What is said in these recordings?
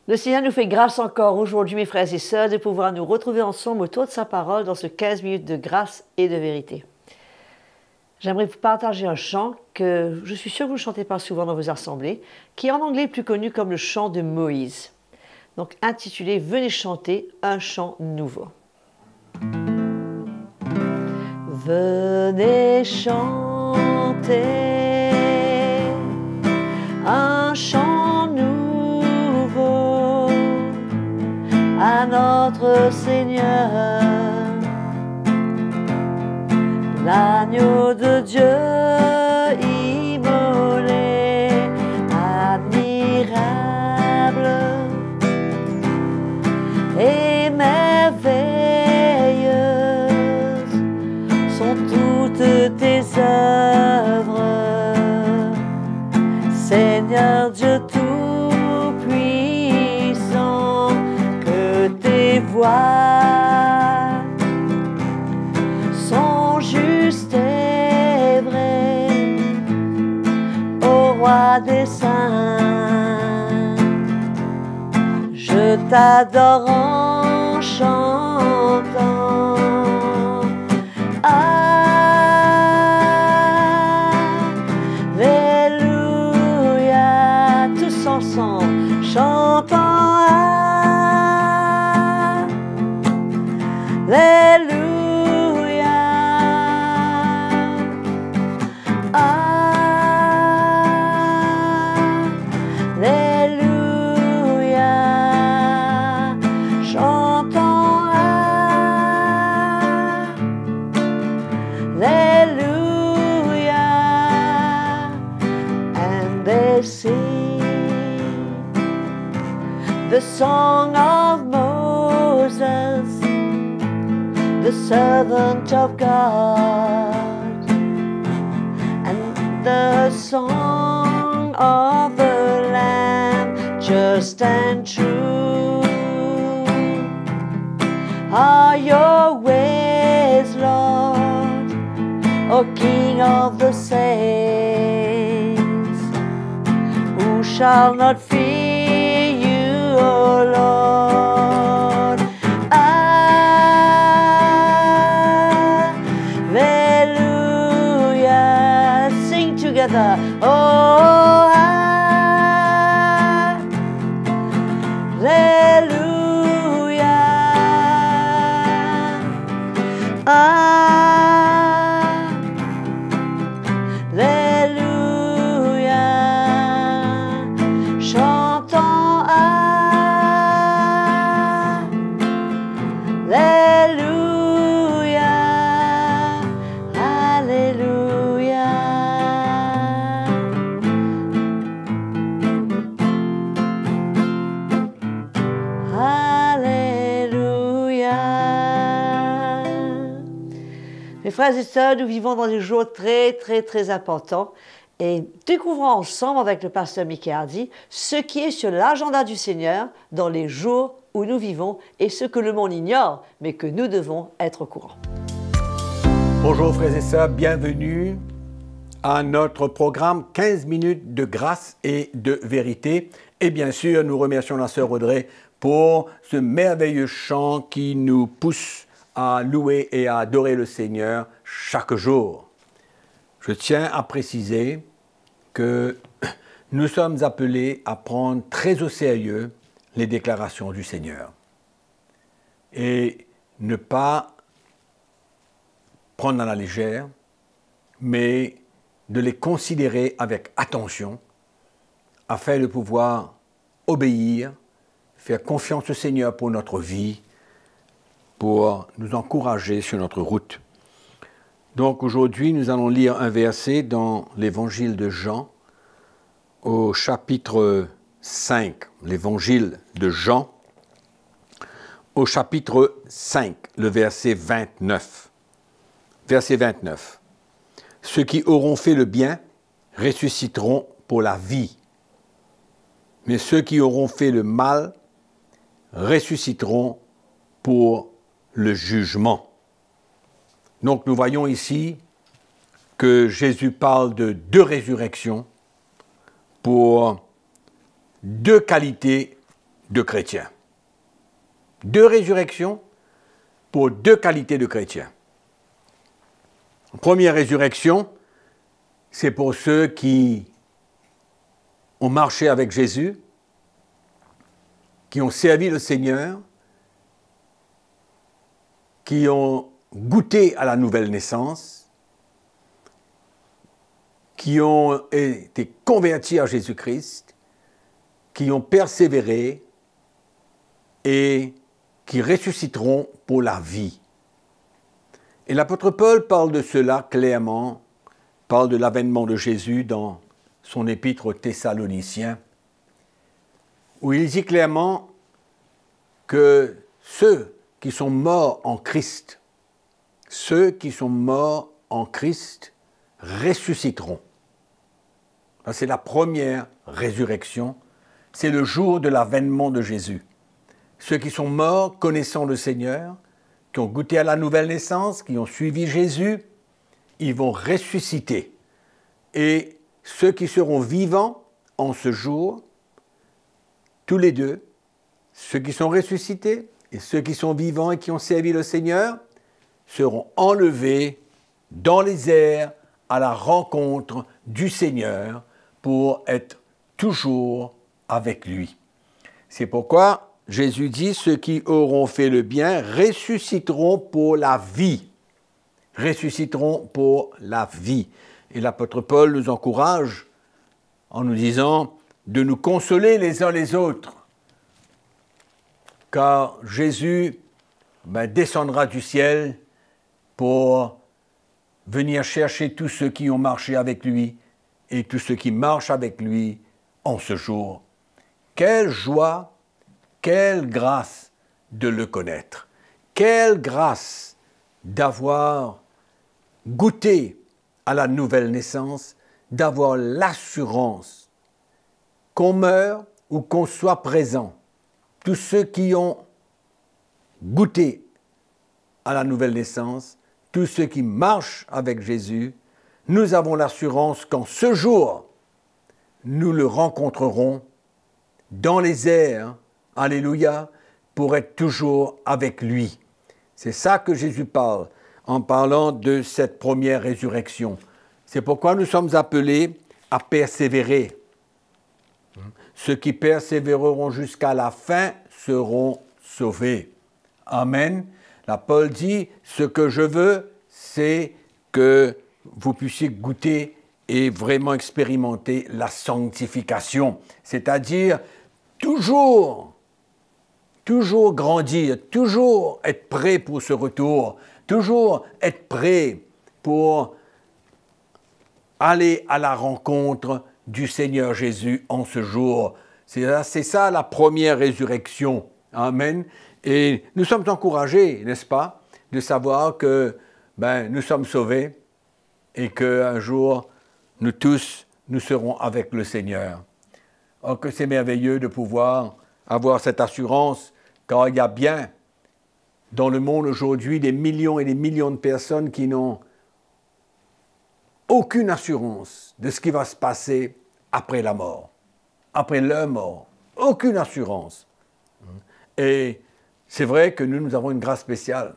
Le Seigneur nous fait grâce encore aujourd'hui, mes frères et sœurs, de pouvoir nous retrouver ensemble autour de sa parole dans ce 15 minutes de grâce et de vérité. J'aimerais vous partager un chant que je suis sûre que vous ne chantez pas souvent dans vos assemblées, qui en anglais est plus connu comme le chant de Moïse. Donc intitulé « Venez chanter un chant nouveau ». Venez chanter un chant nouveau à notre Seigneur, l'agneau de Dieu immolé, admirable et merveilleuse sont toutes tes œuvres, Seigneur Dieu tout-puissant, que tes voies sont justes et vraies, ô roi des saints. Je t'adore en chantant. Alléluia, tous ensemble, chantons. Alléluia. Alléluia. Chantons. Alléluia. And they sing the song of Moses, the servant of God, and the song of the Lamb, just and true are your ways, Lord, O King of the saints. Who shall not fear you, O Lord? Hallelujah. Sing together. Oh, hallelujah. Alléluia. Chantons. Alléluia. Alléluia. Alléluia. Mes frères et sœurs, nous vivons dans des jours très importants et découvrons ensemble avec le pasteur Mickey Hardy ce qui est sur l'agenda du Seigneur dans les jours où nous vivons et ce que le monde ignore, mais que nous devons être au courant. Bonjour frères et sœurs, bienvenue à notre programme 15 minutes de grâce et de vérité. Et bien sûr, nous remercions la sœur Audrey pour ce merveilleux chant qui nous pousse à louer et à adorer le Seigneur chaque jour. Je tiens à préciser que nous sommes appelés à prendre très au sérieux les déclarations du Seigneur et ne pas prendre à la légère, mais de les considérer avec attention afin de pouvoir obéir, faire confiance au Seigneur pour notre vie, pour nous encourager sur notre route. Donc aujourd'hui, nous allons lire un verset dans l'évangile de Jean, au chapitre 5, l'évangile de Jean, au chapitre 5, le verset 29. Verset 29. Ceux qui auront fait le bien ressusciteront pour la vie, mais ceux qui auront fait le mal ressusciteront pour le jugement. Donc nous voyons ici que Jésus parle de deux résurrections pour deux qualités de chrétiens. Deux résurrections pour deux qualités de chrétiens. Première résurrection, c'est pour ceux qui ont marché avec Jésus, qui ont servi le Seigneur, qui ont goûté à la nouvelle naissance, qui ont été convertis à Jésus-Christ, qui ont persévéré et qui ressusciteront pour la vie. Et l'apôtre Paul parle de cela clairement, parle de l'avènement de Jésus dans son épître aux Thessaloniciens, où il dit clairement que ceux qui sont morts en Christ, ressusciteront. C'est la première résurrection, c'est le jour de l'avènement de Jésus. Ceux qui sont morts connaissant le Seigneur, qui ont goûté à la nouvelle naissance, qui ont suivi Jésus, ils vont ressusciter. Et ceux qui seront vivants en ce jour, tous les deux, ceux qui sont ressuscités et ceux qui sont vivants et qui ont servi le Seigneur, seront enlevés dans les airs à la rencontre du Seigneur pour être toujours avec lui. C'est pourquoi Jésus dit, ceux qui auront fait le bien ressusciteront pour la vie. Ressusciteront pour la vie. Et l'apôtre Paul nous encourage en nous disant de nous consoler les uns les autres. Car Jésus descendra du ciel pour venir chercher tous ceux qui ont marché avec lui et tous ceux qui marchent avec lui en ce jour. Quelle joie! Quelle grâce de le connaître. Quelle grâce d'avoir goûté à la nouvelle naissance, d'avoir l'assurance qu'on meure ou qu'on soit présent. Tous ceux qui ont goûté à la nouvelle naissance, tous ceux qui marchent avec Jésus, nous avons l'assurance qu'en ce jour, nous le rencontrerons dans les airs, alléluia, pour être toujours avec lui. C'est ça que Jésus parle en parlant de cette première résurrection. C'est pourquoi nous sommes appelés à persévérer. Ceux qui persévéreront jusqu'à la fin seront sauvés. Amen. Là, Paul dit, ce que je veux, c'est que vous puissiez goûter et vraiment expérimenter la sanctification. C'est-à-dire toujours grandir, toujours être prêt pour ce retour, toujours être prêt pour aller à la rencontre du Seigneur Jésus en ce jour. C'est ça la première résurrection. Amen. Et nous sommes encouragés, n'est-ce pas, de savoir que nous sommes sauvés et qu'un jour, nous tous, nous serons avec le Seigneur. Oh, que c'est merveilleux de pouvoir avoir cette assurance, car il y a bien dans le monde aujourd'hui des millions et des millions de personnes qui n'ont aucune assurance de ce qui va se passer après la mort, après leur mort. Aucune assurance. Et c'est vrai que nous avons une grâce spéciale.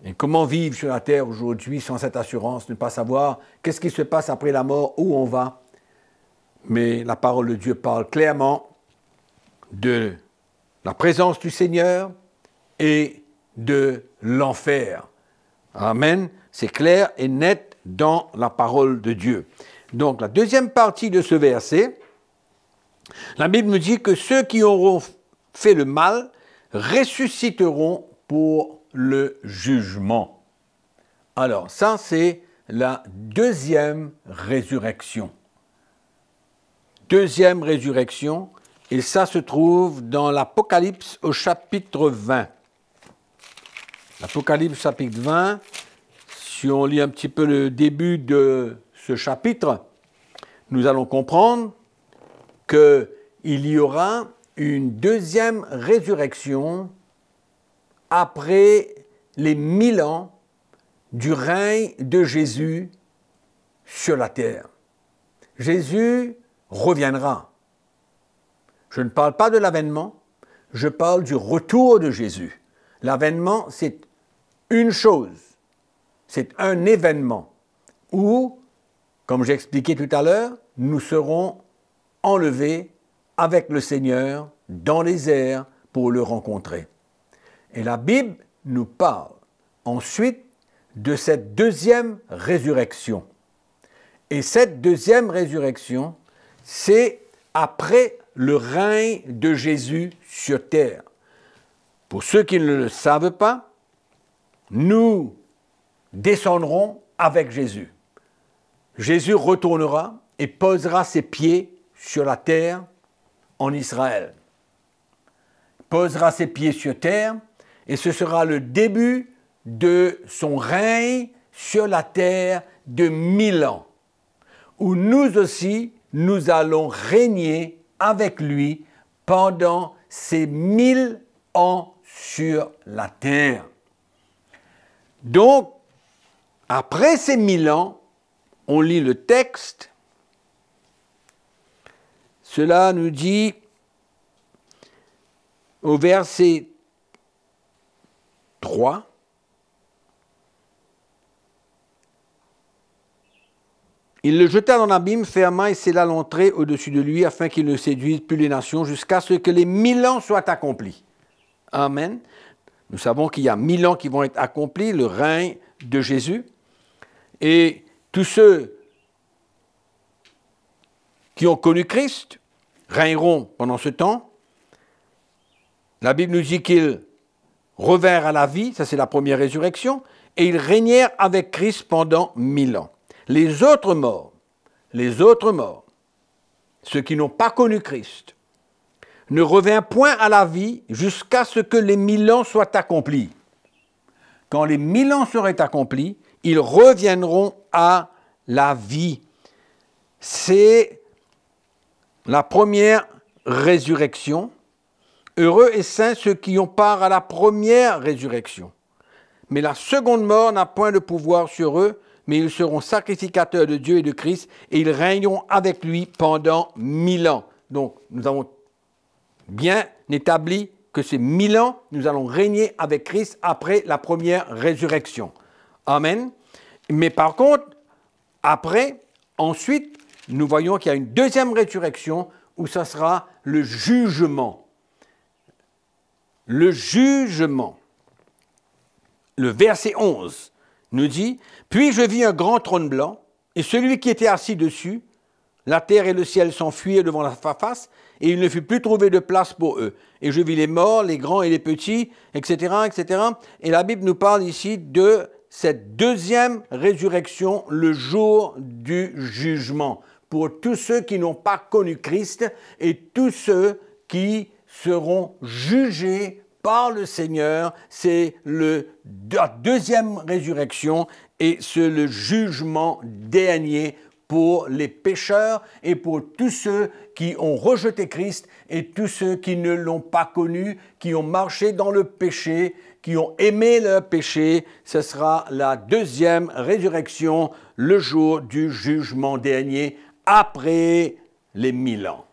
Et comment vivre sur la terre aujourd'hui sans cette assurance, ne pas savoir qu'est-ce qui se passe après la mort, où on va. Mais la parole de Dieu parle clairement de la présence du Seigneur et de l'enfer. Amen. C'est clair et net dans la parole de Dieu. Donc, la deuxième partie de ce verset, la Bible nous dit que ceux qui auront fait le mal ressusciteront pour le jugement. Alors, ça, c'est la deuxième résurrection. Deuxième résurrection, et ça se trouve dans l'Apocalypse au chapitre 20. L'Apocalypse chapitre 20, si on lit un petit peu le début de ce chapitre, nous allons comprendre qu'il y aura une deuxième résurrection après les 1000 ans du règne de Jésus sur la terre. Jésus reviendra. Je ne parle pas de l'avènement, je parle du retour de Jésus. L'avènement, c'est une chose, c'est un événement où, comme j'ai expliqué tout à l'heure, nous serons enlevés avec le Seigneur dans les airs pour le rencontrer. Et la Bible nous parle ensuite de cette deuxième résurrection. Et cette deuxième résurrection, c'est après le règne de Jésus sur terre. Pour ceux qui ne le savent pas, nous descendrons avec Jésus. Jésus retournera et posera ses pieds sur la terre en Israël. Posera ses pieds sur terre et ce sera le début de son règne sur la terre de 1000 ans, où nous aussi, nous allons régner avec lui pendant ces 1000 ans sur la terre. Donc, après ces 1000 ans, on lit le texte. Cela nous dit au verset 3, il le jeta dans l'abîme, ferma et scella l'entrée au-dessus de lui, afin qu'il ne séduise plus les nations, jusqu'à ce que les 1000 ans soient accomplis. Amen. Nous savons qu'il y a 1000 ans qui vont être accomplis, le règne de Jésus. Et tous ceux qui ont connu Christ régneront pendant ce temps. La Bible nous dit qu'ils revinrent à la vie, ça c'est la première résurrection, et ils régnèrent avec Christ pendant 1000 ans. Les autres morts, ceux qui n'ont pas connu Christ, ne revinrent point à la vie jusqu'à ce que les 1000 ans soient accomplis. Quand les 1000 ans seraient accomplis, ils reviendront à la vie. C'est la première résurrection. Heureux et saints ceux qui ont part à la première résurrection. Mais la seconde mort n'a point de pouvoir sur eux, mais ils seront sacrificateurs de Dieu et de Christ, et ils régneront avec lui pendant 1000 ans. Donc, nous avons bien établi que ces 1000 ans, nous allons régner avec Christ après la première résurrection. Amen. Mais par contre, ensuite, nous voyons qu'il y a une deuxième résurrection où ça sera le jugement. Le jugement. Le verset 11 nous dit « Puis je vis un grand trône blanc, et celui qui était assis dessus, la terre et le ciel s'enfuirent devant sa face, et il ne fut plus trouvé de place pour eux. Et je vis les morts, les grands et les petits, etc., etc. » Et la Bible nous parle ici de cette deuxième résurrection, le jour du jugement, pour tous ceux qui n'ont pas connu Christ et tous ceux qui seront jugés par le Seigneur. C'est la deuxième résurrection et c'est le jugement dernier pour les pécheurs et pour tous ceux qui ont rejeté Christ et tous ceux qui ne l'ont pas connu, qui ont marché dans le péché, qui ont aimé le péché. Ce sera la deuxième résurrection, le jour du jugement dernier, après les 1000 ans.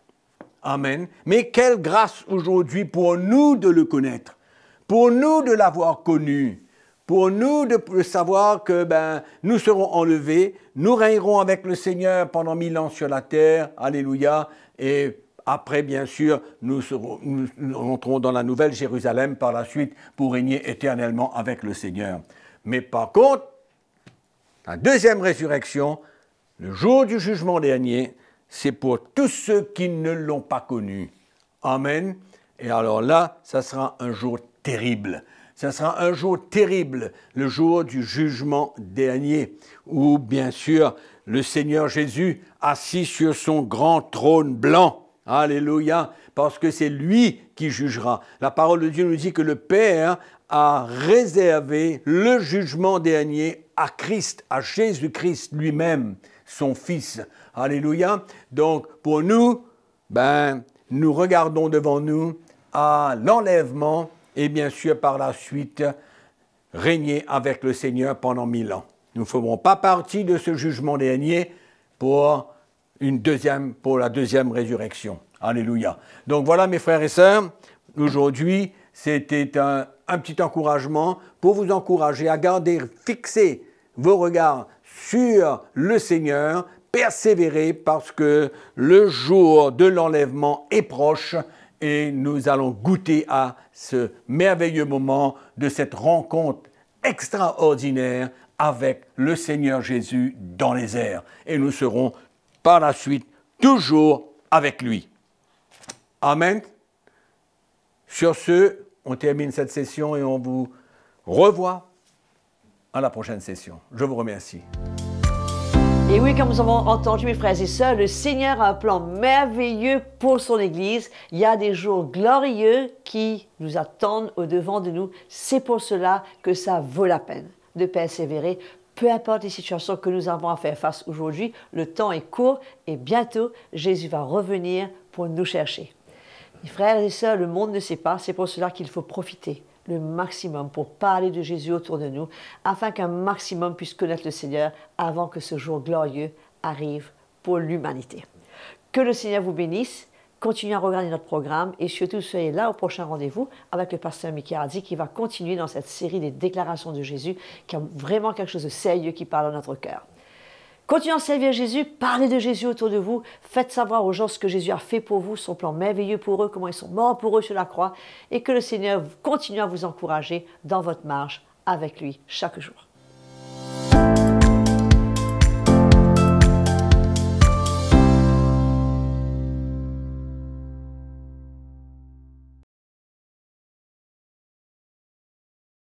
Amen. Mais quelle grâce aujourd'hui pour nous de le connaître, pour nous de l'avoir connu, pour nous de savoir que nous serons enlevés, nous régnerons avec le Seigneur pendant 1000 ans sur la terre, alléluia, et après, bien sûr, nous rentrons dans la nouvelle Jérusalem par la suite pour régner éternellement avec le Seigneur. Mais par contre, la deuxième résurrection, le jour du jugement dernier, c'est pour tous ceux qui ne l'ont pas connu. Amen. Et alors là, ça sera un jour terrible. Ça sera un jour terrible, le jour du jugement dernier, où bien sûr le Seigneur Jésus assis sur son grand trône blanc. Alléluia, parce que c'est lui qui jugera. La parole de Dieu nous dit que le Père a réservé le jugement dernier à Christ, à Jésus-Christ lui-même, son Fils. Alléluia. Donc, pour nous, nous regardons devant nous à l'enlèvement et bien sûr par la suite régner avec le Seigneur pendant 1000 ans. Nous ne ferons pas partie de ce jugement dernier pour la deuxième résurrection. Alléluia. Donc voilà mes frères et sœurs, aujourd'hui c'était un petit encouragement pour vous encourager à garder fixé vos regards sur le Seigneur, persévérer parce que le jour de l'enlèvement est proche et nous allons goûter à ce merveilleux moment de cette rencontre extraordinaire avec le Seigneur Jésus dans les airs. Et nous serons par la suite toujours avec lui. Amen. Sur ce, on termine cette session et on vous revoit à la prochaine session. Je vous remercie. Et oui, comme nous avons entendu, mes frères et sœurs, le Seigneur a un plan merveilleux pour son Église. Il y a des jours glorieux qui nous attendent au-devant de nous. C'est pour cela que ça vaut la peine de persévérer. Peu importe les situations que nous avons à faire face aujourd'hui, le temps est court et bientôt, Jésus va revenir pour nous chercher. Mes frères et sœurs, le monde ne sait pas, c'est pour cela qu'il faut profiter le maximum pour parler de Jésus autour de nous, afin qu'un maximum puisse connaître le Seigneur avant que ce jour glorieux arrive pour l'humanité. Que le Seigneur vous bénisse, continuez à regarder notre programme et surtout soyez là au prochain rendez-vous avec le pasteur Mickey Hardy qui va continuer dans cette série des déclarations de Jésus qui a vraiment quelque chose de sérieux qui parle à notre cœur. Continuez à servir Jésus, parlez de Jésus autour de vous, faites savoir aux gens ce que Jésus a fait pour vous, son plan merveilleux pour eux, comment ils sont morts pour eux sur la croix, et que le Seigneur continue à vous encourager dans votre marche avec lui chaque jour.